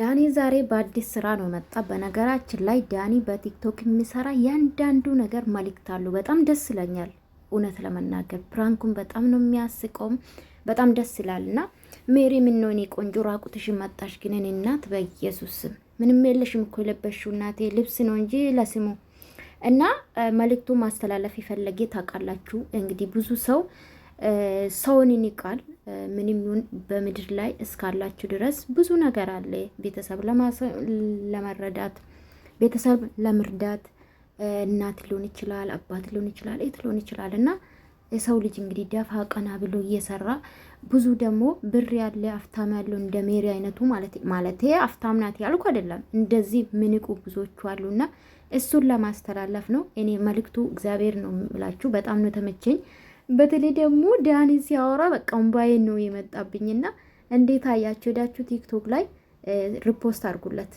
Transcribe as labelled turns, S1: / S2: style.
S1: ዳኒ ዛሬ በአዲስ ስራ ነው መጣ። በነገራችን ላይ ዳኒ በቲክቶክ የሚሰራ ያንዳንዱ ነገር መልእክት አለው። በጣም ደስ ይለኛል። እውነት ለመናገር ፕራንኩን በጣም ነው የሚያስቀውም፣ በጣም ደስ ይላል። እና ሜሪ ምነው እኔ ቆንጆ ራቁትሽን መጣሽ? ግን እኔ እናት በኢየሱስ ስም ምንም የለሽም እኮ የለበሽው እናቴ ልብስ ነው እንጂ ለስሙ። እና መልእክቱ ማስተላለፍ የፈለጌ ታውቃላችሁ። እንግዲህ ብዙ ሰው ሰውን ይንቃል። ምንም ይሁን በምድር ላይ እስካላችሁ ድረስ ብዙ ነገር አለ። ቤተሰብ ለመረዳት ቤተሰብ ለመርዳት እናት ሊሆን ይችላል፣ አባት ሊሆን ይችላል፣ እህት ሊሆን ይችላል። እና የሰው ልጅ እንግዲህ ደፋ ቀና ብሎ እየሰራ ብዙ ደግሞ ብር ያለ አፍታም ያለው እንደ ሜሪ አይነቱ ማለት አፍታም ናት ያልኩ አይደለም። እንደዚህ ምንቁ ብዙዎቹ አሉና እሱን ለማስተላለፍ ነው። እኔ መልእክቱ እግዚአብሔር ነው የምላችሁ። በጣም ነው ተመቸኝ። በተለይ ደግሞ ዳኒ ሲያወራ በቃ እምባዬን ነው የመጣብኝና እንዴት አያችሁ? ሄዳችሁ ቲክቶክ ላይ ሪፖስት አድርጉለት።